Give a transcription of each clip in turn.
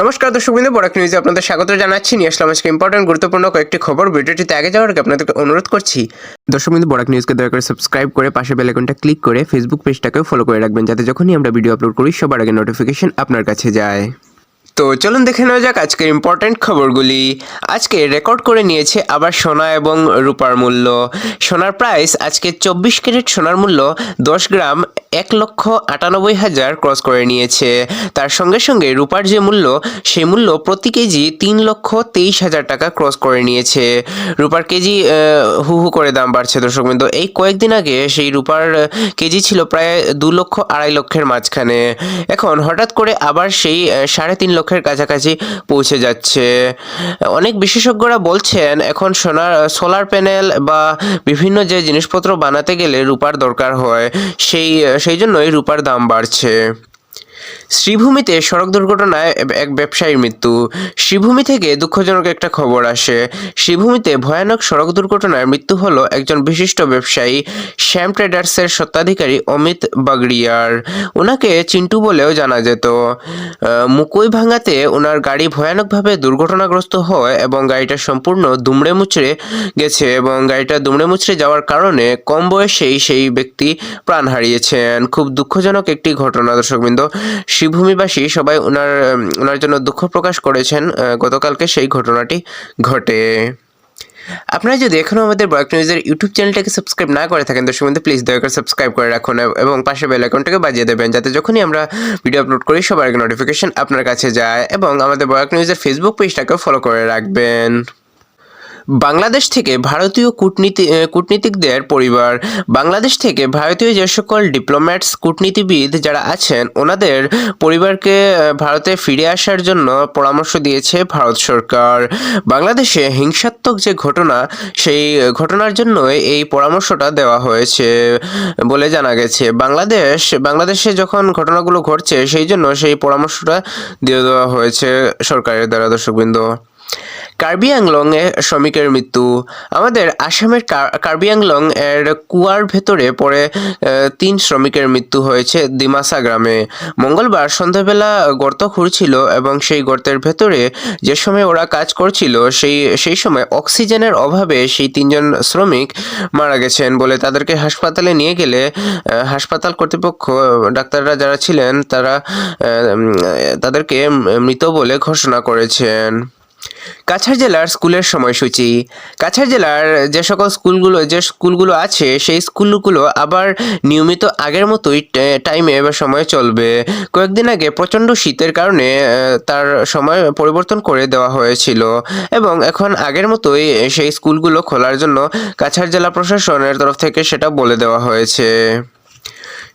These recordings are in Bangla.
নমস্কার দর্শকবৃন্দ, বরাক নিউজে আপনাদের স্বাগত জানাচ্ছি। নিয়ে আসলাম আজকে ইম্পর্টেন্ট গুরুত্বপূর্ণ কয়েকটি খবর। ভিডিওটিতে আগে যাওয়ার আগে আপনাদেরকে অনুরোধ করছি, দর্শকবৃন্দ বরাক নিউজকে দয়া করে সাবস্ক্রাইব করে পাশে বেল আইকনটা ক্লিক করে ফেসবুক পেজটাকেও ফলো করে রাখবেন, যাতে যখনই আমরা ভিডিও আপলোড করি সবার আগে নোটিফিকেশন আপনার কাছে যায়। তো চলুন দেখে নেওয়া যাক আজকের ইম্পর্টেন্ট খবরগুলি। আজকে রেকর্ড করে নিয়েছে আবার সোনা এবং রূপার মূল্য। সোনার প্রাইস আজকে 24 ক্যারেট সোনার মূল্য 10 গ্রাম 1,98,000 ক্রস করে নিয়েছে। তার সঙ্গে সঙ্গে রূপার যে মূল্য, সেই মূল্য প্রতি কেজি 3,23,000 টাকা ক্রস করে নিয়েছে। রূপার কেজি হু হু করে দাম বাড়ছে দর্শকবৃন্দ। এই কয়েকদিন আগে সেই রূপার কেজি ছিল প্রায় 2,02,500,000 লক্ষের মাঝখানে। এখন হঠাৎ করে আবার সেই 3.5 লক্ষের কাছাকাছি পৌঁছে যাচ্ছে। অনেক বিশেষজ্ঞরা বলছেন এখন সোলার প্যানেল বা বিভিন্ন যে জিনিসপত্র বানাতে গেলে রূপার দরকার হয়, সেই জন্যই রূপার দাম বাড়ছে। শ্রীভূমিতে সড়ক দুর্ঘটনায় এক ব্যবসায়ীর মৃত্যু। শ্রীভূমি থেকে দুঃখজনক একটা খবর আসে। শ্রীভূমিতে ভয়ানক সড়ক দুর্ঘটনায় মৃত্যু হলো একজন বিশিষ্ট ব্যবসায়ী, শ্যাম ট্রেডার্সের স্বত্বাধিকারী অমিত বাগড়িয়ার। ওনাকে চিন্টু বলেও জানা যেত। মুকুই ভাঙাতে ওনার গাড়ি ভয়ানকভাবে দুর্ঘটনাগ্রস্ত হয় এবং গাড়িটা সম্পূর্ণ দুমড়ে মুচড়ে গেছে, এবং গাড়িটা দুমড়ে মুচড়ে যাওয়ার কারণে কম বয়সেই সেই ব্যক্তি প্রাণ হারিয়েছেন। খুব দুঃখজনক একটি ঘটনা দর্শকবৃন্দ। শ্রীভূমিবাসী সবাই ওনার জন্য দুঃখ প্রকাশ করেছেন। গতকালকে সেই ঘটনাটি ঘটে। আপনারা যদি এখনও আমাদের বরাক নিউজের ইউটিউব চ্যানেলটাকে সাবস্ক্রাইব না করে থাকেন দর্শক বন্ধু, প্লিজ দয়া করে সাবস্ক্রাইব করে রাখুন এবং পাশে বেল আইকনটাকে বাজিয়ে দেবেন, যাতে যখনই আমরা ভিডিও আপলোড করি সবার আগে নোটিফিকেশন আপনার কাছে যায়। এবং আমাদের বরাক নিউজের ফেসবুক পেজটাকেও ফলো করে রাখবেন। বাংলাদেশ থেকে ভারতীয় কূটনীতিকদের পরিবার। বাংলাদেশ থেকে ভারতীয় যে সকল ডিপ্লোম্যাটস, কূটনীতিবিদ যারা আছেন, ওনাদের পরিবারকে ভারতে ফিরে আসার জন্য পরামর্শ দিয়েছে ভারত সরকার। বাংলাদেশে হিংসাত্মক যে ঘটনা, সেই ঘটনার জন্য এই পরামর্শটা দেওয়া হয়েছে বলে জানা গেছে। বাংলাদেশে যখন ঘটনাগুলো ঘটছে, সেই জন্য সেই পরামর্শটা দিয়ে দেওয়া হয়েছে সরকারের দ্বারা দর্শকবৃন্দ। কার্বি আংলংয়ে শ্রমিকের মৃত্যু। আমাদের আসামের কার্বি আংলং এর কুয়ার ভেতরে পড়ে 3 শ্রমিকের মৃত্যু হয়েছে ডিমাসা গ্রামে। মঙ্গলবার সন্ধ্যাবেলা গর্ত খুঁড়ছিল এবং সেই গর্তের ভেতরে যে সময় ওরা কাজ করছিল, সেই সময় অক্সিজেনের অভাবে সেই 3 জন শ্রমিক মারা গেছেন বলে তাদেরকে হাসপাতালে নিয়ে গেলে হাসপাতাল কর্তৃপক্ষ, ডাক্তাররা যারা ছিলেন, তাদেরকে মৃত বলে ঘোষণা করেছেন। কাছাড় জেলার স্কুলের সময়সূচি। কাছাড় জেলার যে সকল স্কুলগুলো আছে, সেই স্কুলগুলো আবার নিয়মিত আগের মতোই টাইমে বা সময়ে চলবে। কয়েকদিন আগে প্রচণ্ড শীতের কারণে তার সময় পরিবর্তন করে দেওয়া হয়েছিল, এবং এখন আগের মতোই সেই স্কুলগুলো খোলার জন্য কাছাড় জেলা প্রশাসনের তরফ থেকে সেটা বলে দেওয়া হয়েছে।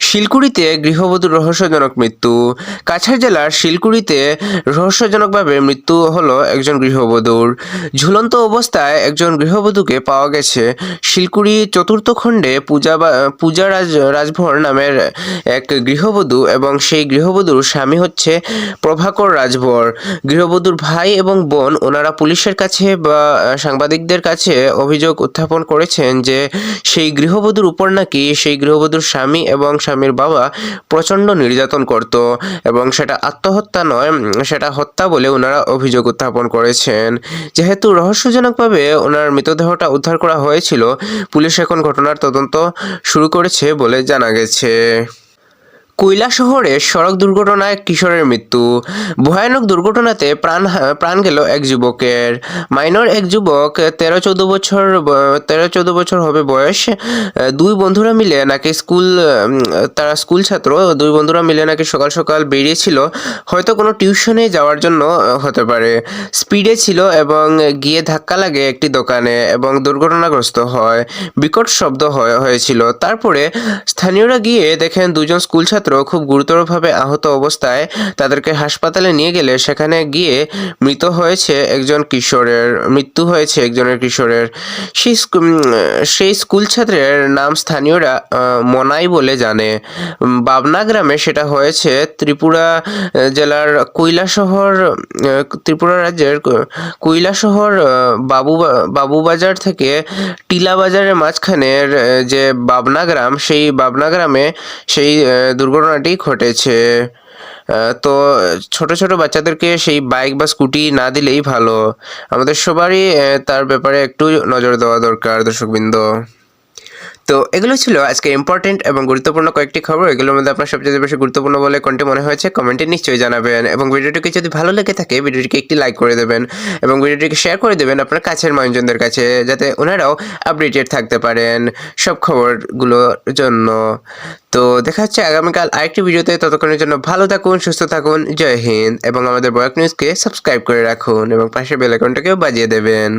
শিলকুড়িতে গৃহবধূর রহস্যজনক মৃত্যু। কাছাড় জেলার শিলকুড়িতে রহস্যজনকভাবে মৃত্যু হলো একজন গৃহবধূর। ঝুলন্ত অবস্থায় একজন গৃহবধূকে পাওয়া গেছে শিলকুড়ি চতুর্থ খণ্ডে পূজা রাজভর নামের এক গৃহবধূ, এবং সেই গৃহবধূর স্বামী হচ্ছে প্রভাকর রাজভর। গৃহবধূর ভাই এবং বোন ওনারা পুলিশের কাছে বা সাংবাদিকদের কাছে অভিযোগ উত্থাপন করেছেন যে সেই গৃহবধূর উপর নাকি সেই গৃহবধূর স্বামী এবং স্বামীর বাবা প্রচণ্ড নির্যাতন করত, এবং সেটা আত্মহত্যা নয়, সেটা হত্যা বলে ওনারা অভিযোগ উত্থাপন করেছেন। যেহেতু রহস্যজনকভাবে ওনার মৃতদেহটা উদ্ধার করা হয়েছিল, পুলিশ এখন ঘটনার তদন্ত শুরু করেছে বলে জানা গেছে। কৈলাসহরে সড়ক দুর্ঘটনায় কিশোরের মৃত্যু। ভয়ানক দুর্ঘটনাতে প্রাণ গেল এক যুবকের। মাইনর এক যুবক, 13-14 বছর হবে বয়স। তারা স্কুল ছাত্র। 2 বন্ধুরা মিলে নাকি সকাল সকাল বেরিয়েছিল, হয়তো কোনো টিউশনে যাওয়ার জন্য হতে পারে। স্পিডে ছিল এবং গিয়ে ধাক্কা লাগে একটি দোকানে এবং দুর্ঘটনাগ্রস্ত হয়। বিকট শব্দ হয়েছিল। তারপরে স্থানীয়রা গিয়ে দেখেন 2 জন স্কুল ছাত্র খুব গুরুতরভাবে আহত অবস্থায়। তাদেরকে হাসপাতালে নিয়ে গেলে সেখানে গিয়ে মৃত্যু হয়েছে একজনের কিশোরের। সেই স্কুল ছাত্রের নাম স্থানীয়রা মনাই বলে জানে। বাবনা গ্রামে সেটা হয়েছে। ত্রিপুরা রাজ্যের কৈলাসহর বাবুবাজার থেকে টিলা বাজারের মাঝখানের যে বাবনা গ্রাম, সেই বাবনা গ্রামে সেই দুর্ঘটনাটি ঘটেছে। তো ছোট ছোট বাচ্চাদেরকে সেই বাইক বা স্কুটি না দিলেই ভালো। আমাদের সবারই তার ব্যাপারে একটু নজর দেওয়া দরকার দর্শকবৃন্দ। তো এগুলো ছিল আজকে ইম্পর্টেন্ট এবং গুরুত্বপূর্ণ কয়েকটি খবর। এগুলোর মধ্যে আপনার সবচেয়ে বেশি গুরুত্বপূর্ণ বলে কোনটি মনে হয়েছে কমেন্টে নিশ্চয়ই জানাবেন, এবং ভিডিওটিকে যদি ভালো লেগে থাকে ভিডিওটিকে একটি লাইক করে দেবেন এবং ভিডিওটিকে শেয়ার করে দেবেন আপনার কাছের মানুষজনদের কাছে, যাতে ওনারাও আপডেটেড থাকতে পারেন সব খবরগুলোর জন্য। তো দেখা হচ্ছে আগামীকাল আরেকটি ভিডিওতে। ততক্ষণের জন্য ভালো থাকুন, সুস্থ থাকুন, জয় হিন্দ, এবং আমাদের বয়াক নিউজকে সাবস্ক্রাইব করে রাখুন এবং পাশে বেল আইকনটাকেও বাজিয়ে দেবেন।